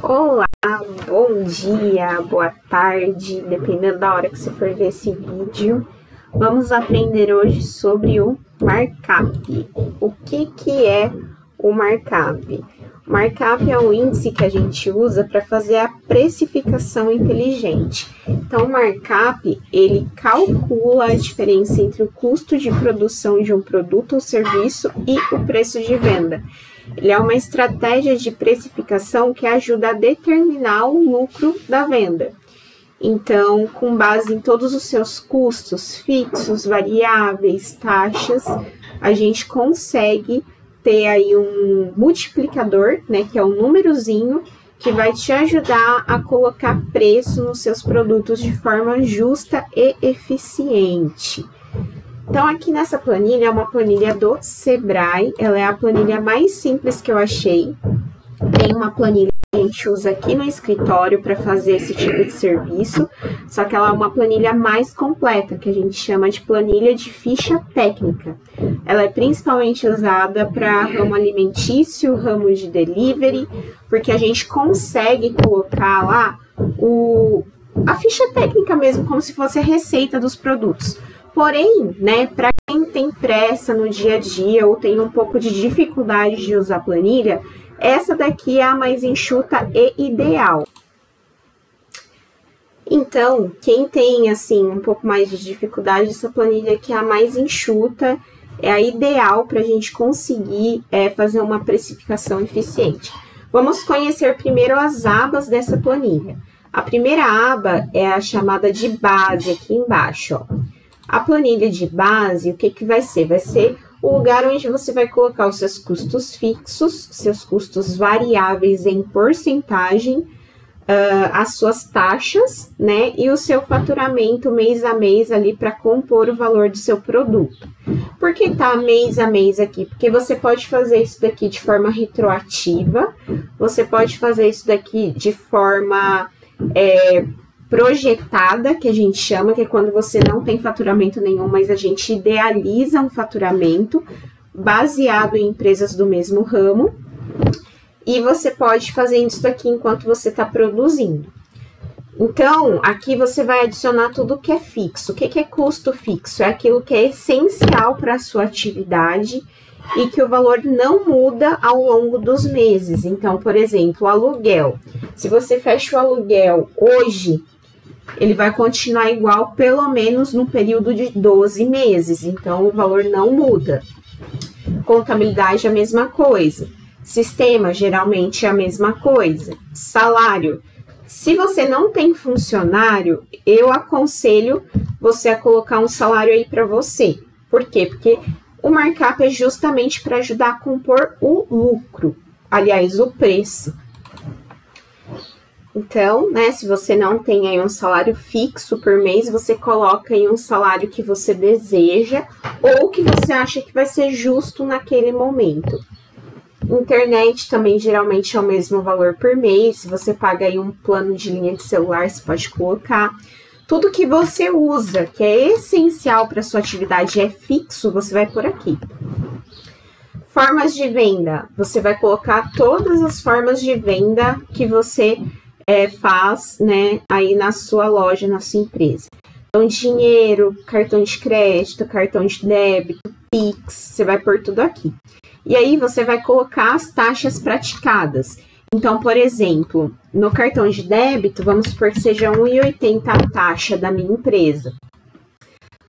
Olá, bom dia, boa tarde, dependendo da hora que você for ver esse vídeo. Vamos aprender hoje sobre o markup. O que é o markup? O markup é o índice que a gente usa para fazer a precificação inteligente. Então, o markup, ele calcula a diferença entre o custo de produção de um produto ou serviço e o preço de venda. Ele é uma estratégia de precificação que ajuda a determinar o lucro da venda. Então, com base em todos os seus custos fixos, variáveis, taxas, a gente consegue ter aí um multiplicador, né, que é um númerozinho, que vai te ajudar a colocar preço nos seus produtos de forma justa e eficiente. Então, aqui nessa planilha, é uma planilha do Sebrae, ela é a planilha mais simples que eu achei. Tem uma planilha que a gente usa aqui no escritório para fazer esse tipo de serviço, só que ela é uma planilha mais completa, que a gente chama de planilha de ficha técnica. Ela é principalmente usada para ramo alimentício, ramo de delivery, porque a gente consegue colocar lá a ficha técnica mesmo, como se fosse a receita dos produtos. Porém, né, para quem tem pressa no dia a dia ou tem um pouco de dificuldade de usar planilha, essa daqui é a mais enxuta e ideal. Então, quem tem assim um pouco mais de dificuldade, essa planilha aqui é a mais enxuta, é a ideal para a gente conseguir fazer uma precificação eficiente. Vamos conhecer primeiro as abas dessa planilha. A primeira aba é a chamada de base, aqui embaixo, ó. A planilha de base, o que vai ser? Vai ser o lugar onde você vai colocar os seus custos fixos, seus custos variáveis em porcentagem, as suas taxas, né? E o seu faturamento mês a mês ali para compor o valor do seu produto. Por que tá mês a mês aqui? Porque você pode fazer isso daqui de forma retroativa, você pode fazer isso daqui de forma projetada, que a gente chama, que é quando você não tem faturamento nenhum, mas a gente idealiza um faturamento baseado em empresas do mesmo ramo, e você pode fazer isso aqui enquanto você está produzindo. Então, aqui você vai adicionar tudo que é fixo. O que é custo fixo? É aquilo que é essencial para a sua atividade e que o valor não muda ao longo dos meses. Então, por exemplo, o aluguel. Se você fecha o aluguel hoje, ele vai continuar igual pelo menos no período de 12 meses, então o valor não muda. Contabilidade é a mesma coisa. Sistema, geralmente é a mesma coisa. Salário. Se você não tem funcionário, eu aconselho você a colocar um salário aí para você. Por quê? Porque o markup é justamente para ajudar a compor o lucro, aliás, o preço. Então, né, se você não tem aí um salário fixo por mês, você coloca aí um salário que você deseja ou que você acha que vai ser justo naquele momento. Internet também geralmente é o mesmo valor por mês. Se você paga aí um plano de linha de celular, você pode colocar. Tudo que você usa, que é essencial para sua atividade, é fixo, você vai por aqui. Formas de venda. Você vai colocar todas as formas de venda que você faz, né, aí na sua loja, na sua empresa. Então, dinheiro, cartão de crédito, cartão de débito, Pix, você vai pôr tudo aqui. E aí, você vai colocar as taxas praticadas. Então, por exemplo, no cartão de débito, vamos supor que seja R$ 1,80 a taxa da minha empresa.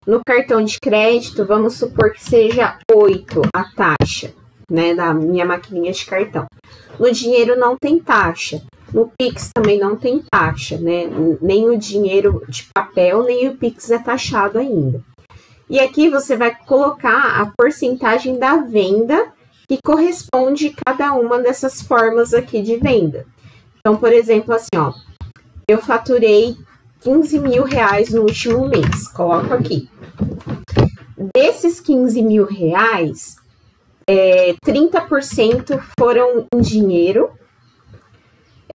No cartão de crédito, vamos supor que seja 8 a taxa, né, da minha maquininha de cartão. No dinheiro não tem taxa. No Pix também não tem taxa, né? Nem o dinheiro de papel, nem o Pix é taxado ainda. E aqui você vai colocar a porcentagem da venda que corresponde a cada uma dessas formas aqui de venda. Então, por exemplo, assim, ó, eu faturei R$15 mil no último mês, coloco aqui. Desses R$15 mil, 30% foram em dinheiro,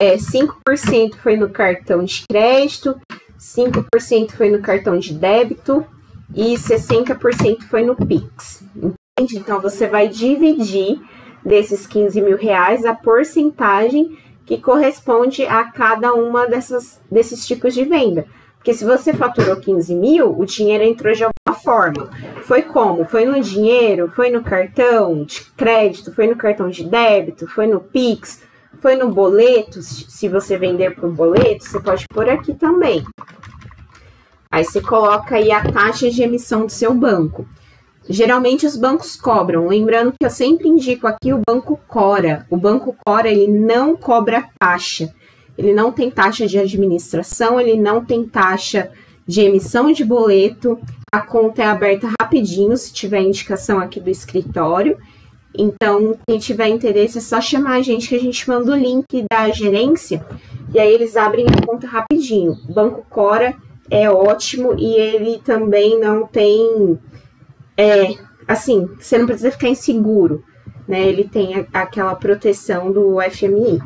5% foi no cartão de crédito, 5% foi no cartão de débito e 60% foi no Pix. Entende? Então, você vai dividir desses R$15 mil a porcentagem que corresponde a cada uma desses tipos de venda. Porque se você faturou 15 mil, o dinheiro entrou de alguma forma. Foi como? Foi no dinheiro? Foi no cartão de crédito? Foi no cartão de débito? Foi no Pix? Foi no boleto? Se você vender por boleto, você pode pôr aqui também. Aí você coloca aí a taxa de emissão do seu banco. Geralmente os bancos cobram. Lembrando que eu sempre indico aqui o Banco Cora. O Banco Cora, ele não cobra taxa. Ele não tem taxa de administração, ele não tem taxa de emissão de boleto. A conta é aberta rapidinho, se tiver indicação aqui do escritório. Então, quem tiver interesse é só chamar a gente que a gente manda o link da gerência. E aí eles abrem a conta rapidinho. O Banco Cora é ótimo e ele também não tem... assim, você não precisa ficar inseguro, né? Ele tem aquela proteção do FMI.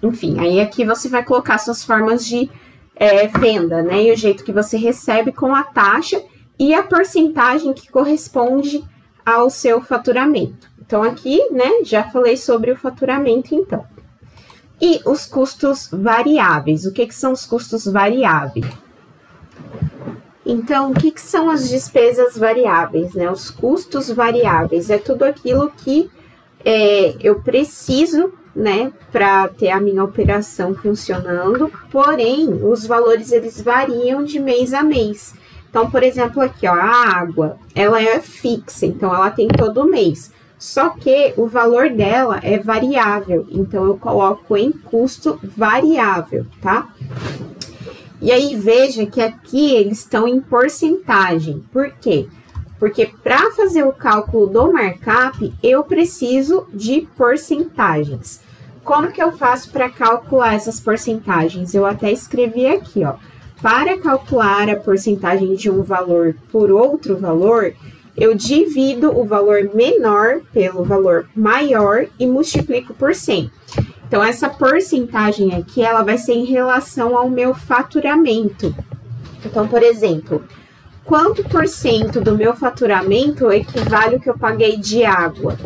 Enfim, aí aqui você vai colocar suas formas de venda, né? E o jeito que você recebe com a taxa e a porcentagem que corresponde ao seu faturamento. Então, aqui, né, já falei sobre o faturamento, então. E os custos variáveis. O que são os custos variáveis? Então, o que são as despesas variáveis, né? Os custos variáveis é tudo aquilo que eu preciso, né, para ter a minha operação funcionando, porém, os valores, eles variam de mês a mês. Então, por exemplo, aqui, ó, a água, ela é fixa, então ela tem todo mês. Só que o valor dela é variável, então eu coloco em custo variável, tá? E aí, veja que aqui eles estão em porcentagem. Por quê? Porque para fazer o cálculo do markup, eu preciso de porcentagens. Como que eu faço para calcular essas porcentagens? Eu até escrevi aqui, ó. Para calcular a porcentagem de um valor por outro valor, eu divido o valor menor pelo valor maior e multiplico por 100. Então, essa porcentagem aqui, ela vai ser em relação ao meu faturamento. Então, por exemplo, quanto por cento do meu faturamento equivale ao que eu paguei de água?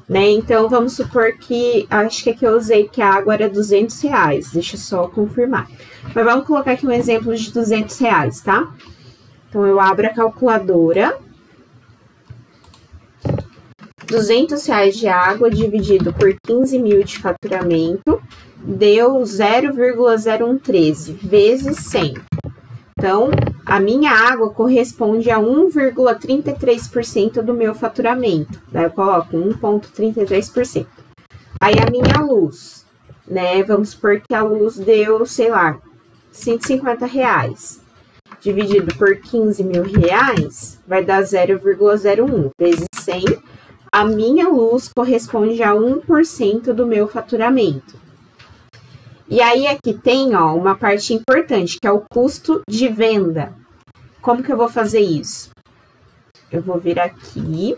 Né? Então, vamos supor que, acho que aqui eu usei que a água era R$200. Deixa eu só confirmar. Mas vamos colocar aqui um exemplo de R$200, tá? Então, eu abro a calculadora. R$200 de água dividido por 15 mil de faturamento deu 0,0113 vezes 100. Então, a minha água corresponde a 1,33% do meu faturamento. Daí eu coloco 1,33%. Aí a minha luz, né? Vamos supor que a luz deu, sei lá, R$150. Dividido por 15 mil reais, vai dar 0,01 vezes 100. A minha luz corresponde a 1% do meu faturamento. E aí, aqui tem, ó, uma parte importante, que é o custo de venda. Como que eu vou fazer isso? Eu vou vir aqui,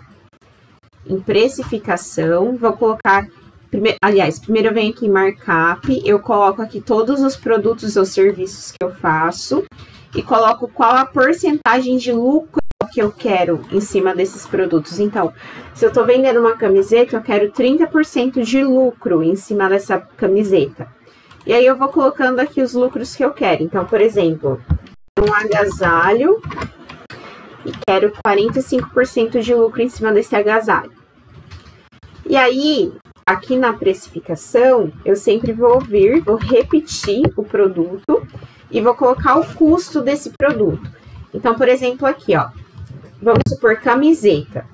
em precificação, vou colocar... primeiro eu venho aqui em markup, eu coloco aqui todos os produtos ou serviços que eu faço e coloco qual a porcentagem de lucro que eu quero em cima desses produtos. Então, se eu tô vendendo uma camiseta, eu quero 30% de lucro em cima dessa camiseta. E aí, eu vou colocando aqui os lucros que eu quero. Então, por exemplo, um agasalho e quero 45% de lucro em cima desse agasalho. E aí, aqui na precificação, eu sempre vou repetir o produto e vou colocar o custo desse produto. Então, por exemplo, aqui, ó, vamos supor camiseta.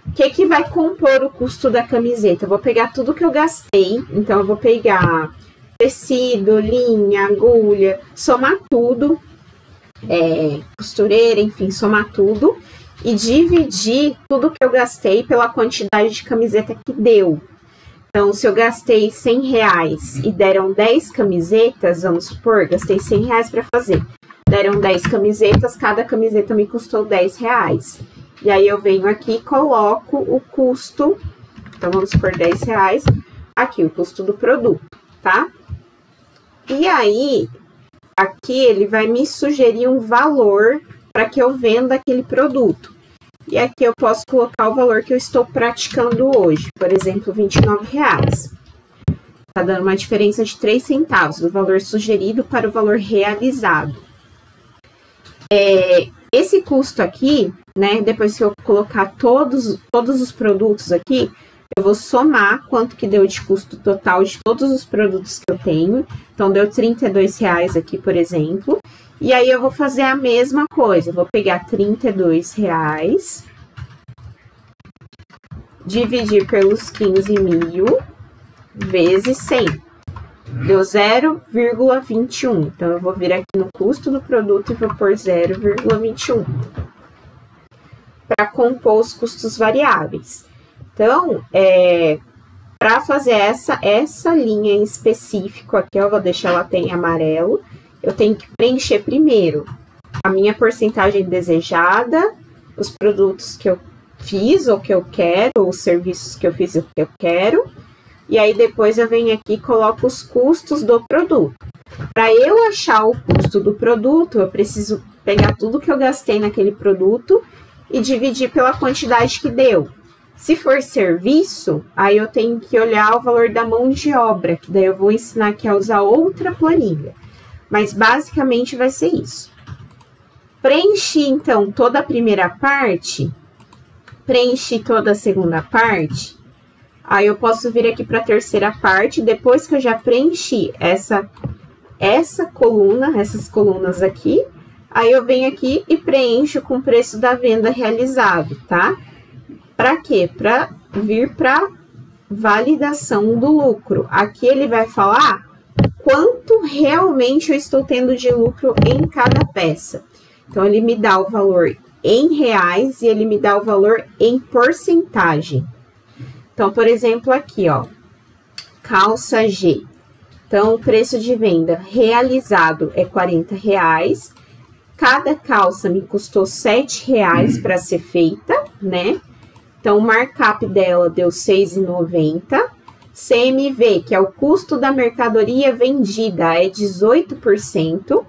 O que vai compor o custo da camiseta? Eu vou pegar tudo que eu gastei, então eu vou pegar tecido, linha, agulha, somar tudo, costureira, enfim, somar tudo e dividir tudo que eu gastei pela quantidade de camiseta que deu. Então, se eu gastei R$100 e deram 10 camisetas, vamos supor, gastei R$100 para fazer. Deram 10 camisetas, cada camiseta me custou R$10. E aí, eu venho aqui e coloco o custo, então vamos supor R$10, aqui o custo do produto, tá? E aí, aqui ele vai me sugerir um valor para que eu venda aquele produto. E aqui eu posso colocar o valor que eu estou praticando hoje, por exemplo, R$29. tá dando uma diferença de 3 centavos, do valor sugerido para o valor realizado. Esse custo aqui, né, depois que eu colocar todos os produtos aqui, eu vou somar quanto que deu de custo total de todos os produtos que eu tenho. Então, deu R$32 aqui, por exemplo. E aí, eu vou fazer a mesma coisa. Eu vou pegar R$32, dividir pelos 15.000, vezes 100. Deu 0,21. Então, eu vou vir aqui no custo do produto e vou pôr 0,21. Para compor os custos variáveis. Então, para fazer essa linha em específico aqui, eu vou deixar ela em amarelo. Eu tenho que preencher primeiro a minha porcentagem desejada, os produtos que eu fiz ou que eu quero, ou os serviços que eu fiz ou que eu quero. E aí, depois eu venho aqui e coloco os custos do produto. Para eu achar o custo do produto, eu preciso pegar tudo que eu gastei naquele produto e dividir pela quantidade que deu. Se for serviço, aí eu tenho que olhar o valor da mão de obra, que daí eu vou ensinar aqui a usar outra planilha. Mas basicamente vai ser isso. Preenchi, então, toda a primeira parte, preenchi toda a segunda parte, aí eu posso vir aqui para a terceira parte, depois que eu já preenchi essa coluna, essas colunas aqui, aí eu venho aqui e preencho com o preço da venda realizado, tá? Para quê? Para vir para validação do lucro. Aqui ele vai falar quanto realmente eu estou tendo de lucro em cada peça. Então, ele me dá o valor em reais e ele me dá o valor em porcentagem. Então, por exemplo, aqui, ó, calça G. Então, o preço de venda realizado é R$40. Cada calça me custou R$7 para ser feita, né? Então, o markup dela deu R$6,90. CMV, que é o custo da mercadoria vendida, é 18%.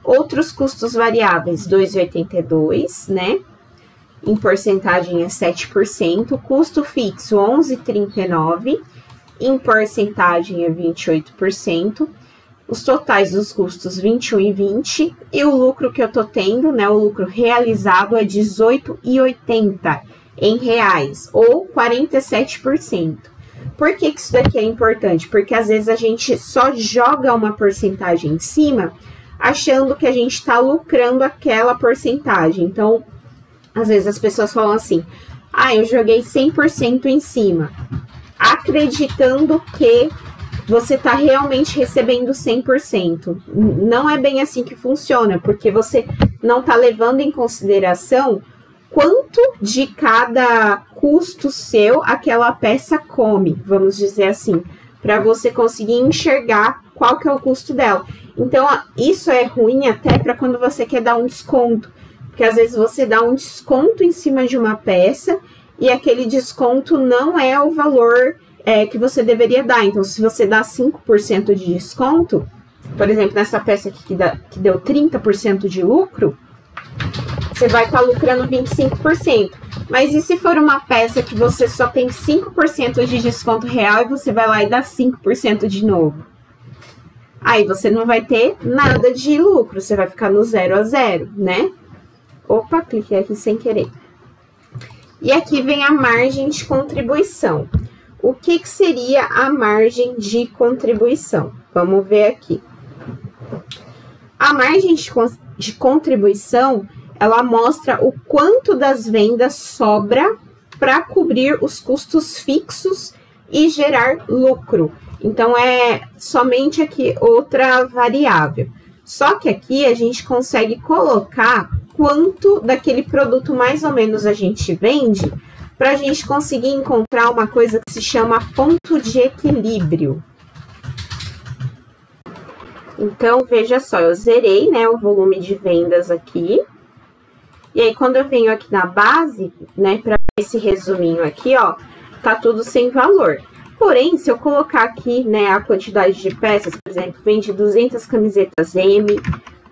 Outros custos variáveis, 2,82, né? Em porcentagem é 7%. Custo fixo, 11,39. Em porcentagem é 28%. Os totais dos custos, 21,20. E o lucro que eu tô tendo, né? O lucro realizado é 18,80 em reais, ou 47%. Por que isso daqui é importante? Porque às vezes a gente só joga uma porcentagem em cima, achando que a gente está lucrando aquela porcentagem. Então, às vezes as pessoas falam assim, eu joguei 100% em cima, acreditando que você está realmente recebendo 100%. Não é bem assim que funciona, porque você não está levando em consideração quanto de cada custo seu aquela peça come, vamos dizer assim, para você conseguir enxergar qual que é o custo dela. Então, isso é ruim até para quando você quer dar um desconto, porque às vezes você dá um desconto em cima de uma peça e aquele desconto não é o valor que você deveria dar. Então, se você dá 5% de desconto, por exemplo, nessa peça aqui que deu 30% de lucro, você vai estar lucrando 25%. Mas e se for uma peça que você só tem 5% de desconto real e você vai lá e dá 5% de novo? Aí você não vai ter nada de lucro, você vai ficar no 0 a 0, né? Opa, cliquei aqui sem querer. E aqui vem a margem de contribuição. O que seria a margem de contribuição? Vamos ver aqui. A margem de contribuição, ela mostra o quanto das vendas sobra para cobrir os custos fixos e gerar lucro. Então, é somente aqui outra variável. Só que aqui a gente consegue colocar quanto daquele produto mais ou menos a gente vende, para a gente conseguir encontrar uma coisa que se chama ponto de equilíbrio. Então, veja só, eu zerei, né, o volume de vendas aqui. E aí, quando eu venho aqui na base, né, para esse resuminho aqui, ó, tá tudo sem valor. Porém, se eu colocar aqui, né, a quantidade de peças, por exemplo, vende 200 camisetas M,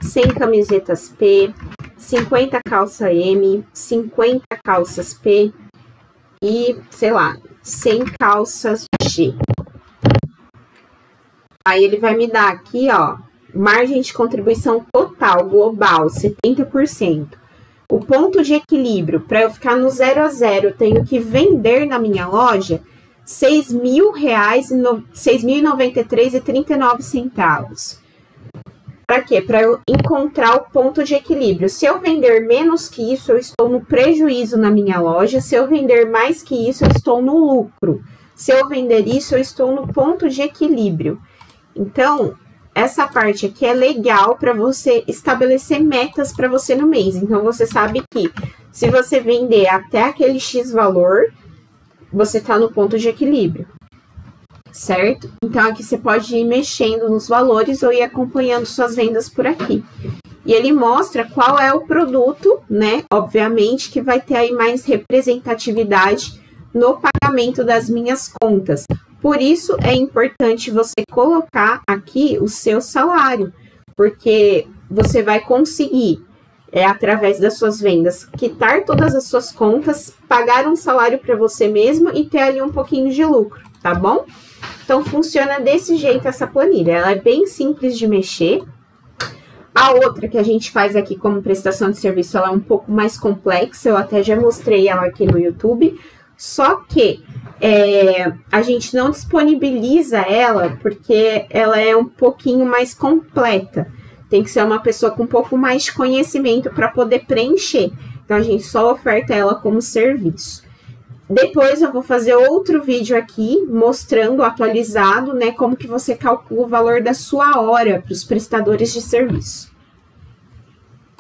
100 camisetas P, 50 calça M, 50 calças P e, sei lá, 100 calças G. Aí ele vai me dar aqui, ó, margem de contribuição total, global, 70%. O ponto de equilíbrio, para eu ficar no 0 a 0, eu tenho que vender na minha loja R$ 6.093,39. Para quê? Para eu encontrar o ponto de equilíbrio. Se eu vender menos que isso, eu estou no prejuízo na minha loja. Se eu vender mais que isso, eu estou no lucro. Se eu vender isso, eu estou no ponto de equilíbrio. Então, essa parte aqui é legal para você estabelecer metas para você no mês. Então, você sabe que se você vender até aquele X valor, você está no ponto de equilíbrio, certo? Então, aqui você pode ir mexendo nos valores ou ir acompanhando suas vendas por aqui. E ele mostra qual é o produto, né? Obviamente que vai ter aí mais representatividade no pagamento das minhas contas. Por isso, é importante você colocar aqui o seu salário, porque você vai conseguir, através das suas vendas, quitar todas as suas contas, pagar um salário para você mesmo e ter ali um pouquinho de lucro, tá bom? Então, funciona desse jeito essa planilha. Ela é bem simples de mexer. A outra que a gente faz aqui como prestação de serviço, ela é um pouco mais complexa. Eu até já mostrei ela aqui no YouTube. Só que a gente não disponibiliza ela porque ela é um pouquinho mais completa. Tem que ser uma pessoa com um pouco mais de conhecimento para poder preencher. Então, a gente só oferta ela como serviço. Depois eu vou fazer outro vídeo aqui mostrando atualizado, né, como que você calcula o valor da sua hora para os prestadores de serviço.